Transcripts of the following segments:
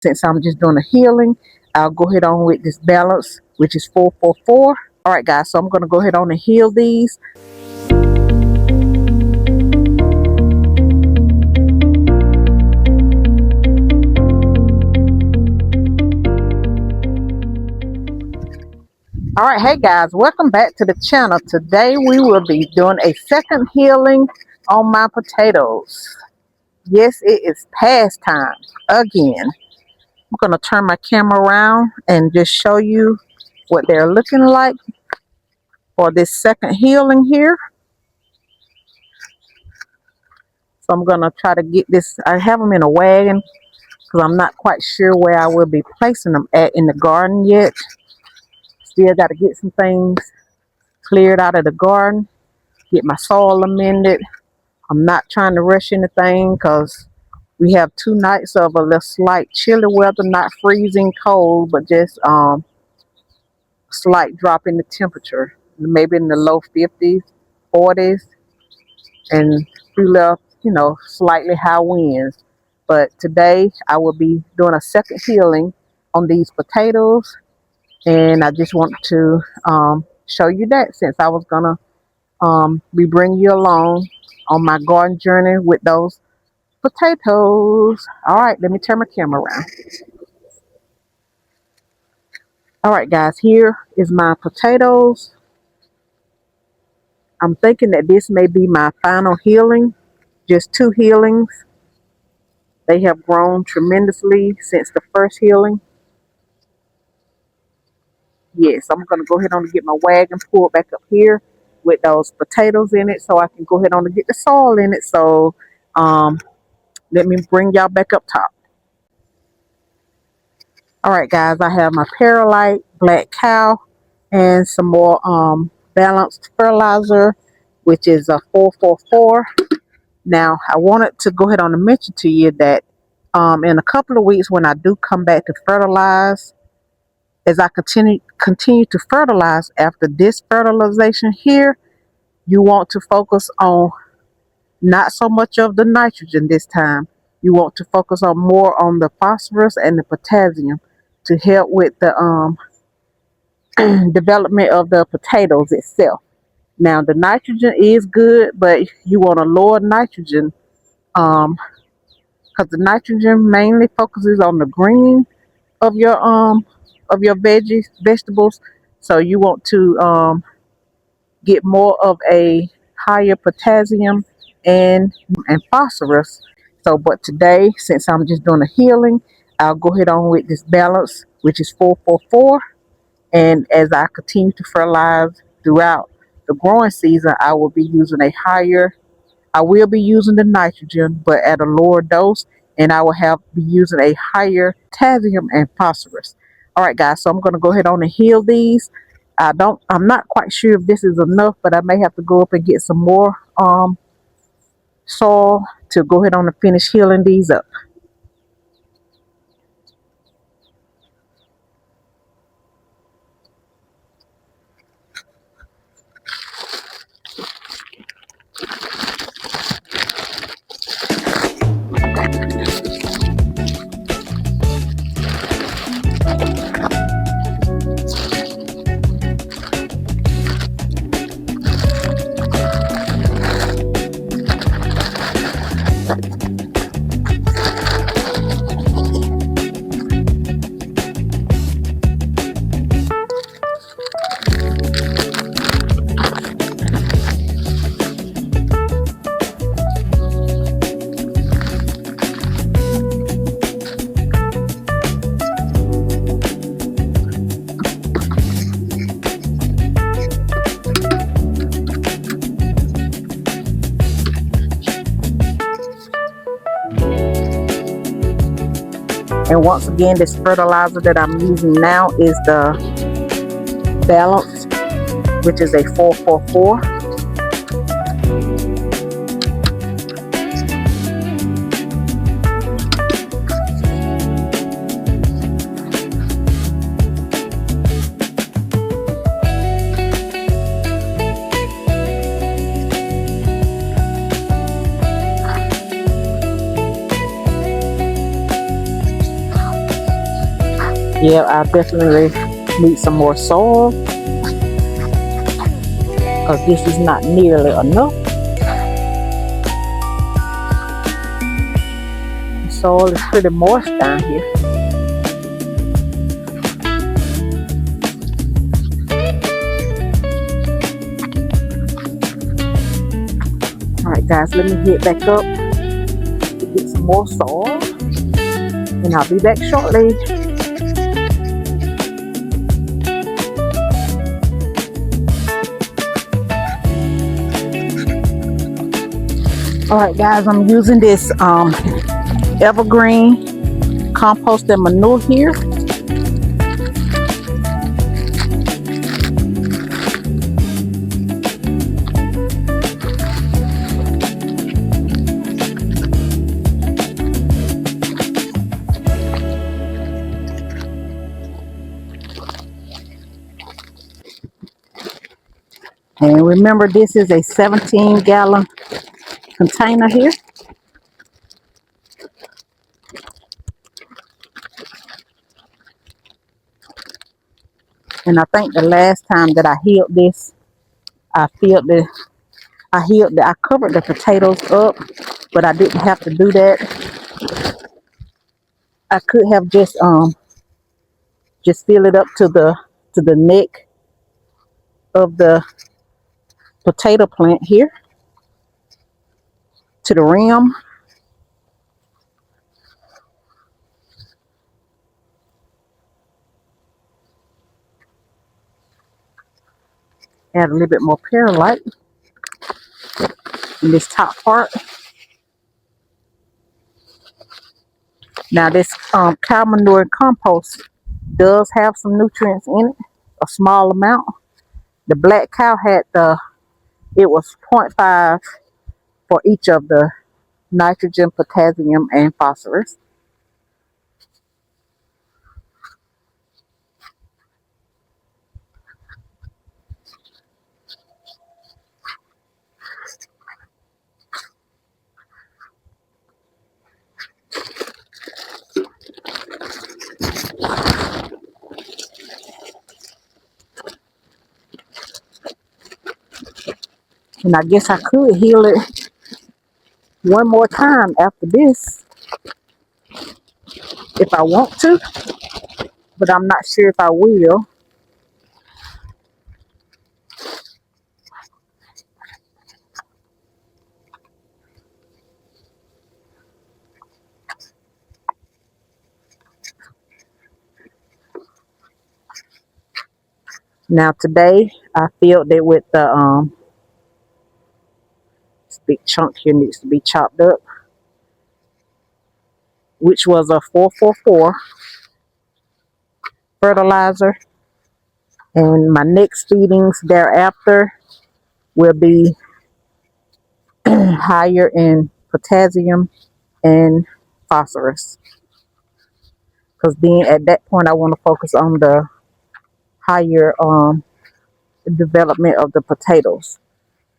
Since I'm just doing a healing, I'll go ahead on with this balance, which is 444. All right, guys, so I'm going to go ahead on and heal these. All right, hey guys, welcome back to the channel. Today we will be doing a second healing on my potatoes. Yes, it is past time again. I'm going to turn my camera around and just show you what they're looking like for this second healing here. So I'm going to try to get this. I have them in a wagon because I'm not quite sure where I will be placing them at in the garden yet. Still got to get some things cleared out of the garden, get my soil amended. I'm not trying to rush anything because we have 2 nights of a little slight chilly weather, not freezing cold, but just slight drop in the temperature, maybe in the low 50s, 40s, and few little, slightly high winds. But today I will be doing a second healing on these potatoes, and I just want to show you that since I was gonna be bringing you along on my garden journey with those potatoes. All right, let me turn my camera around. All right, guys, here is my potatoes. I'm thinking that this may be my final healing, just 2 healings. They have grown tremendously since the first healing. Yes, I'm going to go ahead on and get my wagon pulled back up here with those potatoes in it so I can go ahead on and get the soil in it. So let me bring y'all back up top. All right, guys, I have my Perlite, Black Cow, and some more balanced fertilizer, which is a 444. Now, I wanted to go ahead on and mention to you that in a couple of weeks when I do come back to fertilize, as I continue to fertilize after this fertilization here, you want to focus on not so much of the nitrogen this time. You want to focus on more on the phosphorus and the potassium to help with the development of the potatoes itself. Now the nitrogen is good, but you want to lower nitrogen because the nitrogen mainly focuses on the green of your vegetables. So you want to get more of a higher potassium and phosphorus. So, but today, since I'm just doing a healing, I'll go ahead on with this balance, which is 444. And as I continue to fertilize throughout the growing season, I will be using the nitrogen, but at a lower dose, and I will be using a higher potassium and phosphorus. All right, guys, so I'm going to go ahead on and heal these. I'm not quite sure if this is enough, but I may have to go up and get some more soil to go ahead on and finish healing these up. And once again, this fertilizer that I'm using now is the Balance, which is a 444. Yeah, I definitely need some more soil because this is not nearly enough. The soil is pretty moist down here. Alright guys, let me head back up to get some more soil and I'll be back shortly. Alright guys, I'm using this evergreen compost and manure here. And remember, this is a 17-gallon container here. And I think the last time that I healed this, I covered the potatoes up, but I didn't have to do that. I could have just fill it up to the neck of the potato plant here, to the rim. Add a little bit more perlite in this top part. Now this cow manure and compost does have some nutrients in it, a small amount. The black cow had it was 0.5 for each of the nitrogen, potassium, and phosphorus. And I guess I could heal it one more time after this if I want to, but I'm not sure if I will. Now today I filled it with the this big chunk here needs to be chopped up, which was a 444 fertilizer. And my next feedings thereafter will be higher in potassium and phosphorus. Because then at that point I want to focus on the higher development of the potatoes.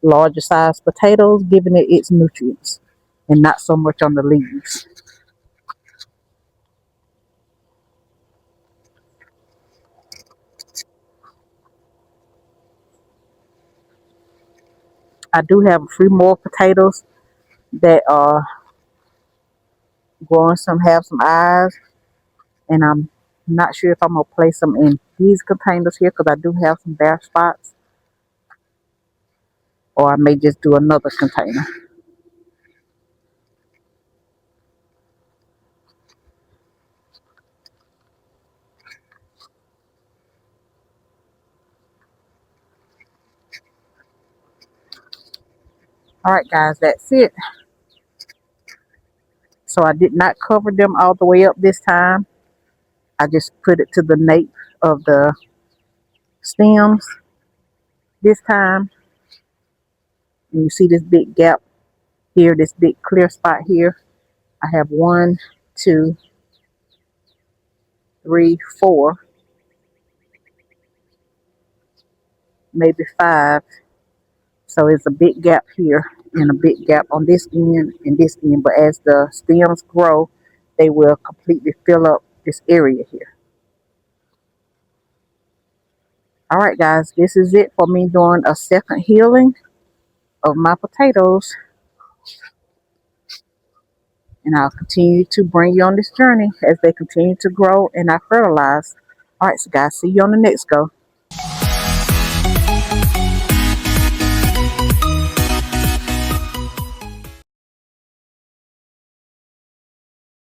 Larger size potatoes, giving it its nutrients and not so much on the leaves. I do have a few more potatoes that are growing, some have some eyes, and I'm not sure if I'm gonna place them in these containers here because I do have some bare spots, or I may just do another container. Alright guys, that's it. So I did not cover them all the way up this time. I just put it to the nape of the stems this time. And you see this big gap here, this big clear spot here. I have 1, 2, 3, 4, maybe 5. So it's a big gap here and a big gap on this end and this end. But as the stems grow, they will completely fill up this area here. All right, guys, this is it for me doing a second healing of my potatoes. And I'll continue to bring you on this journey as they continue to grow and I fertilize. All right, so guys, see you on the next go.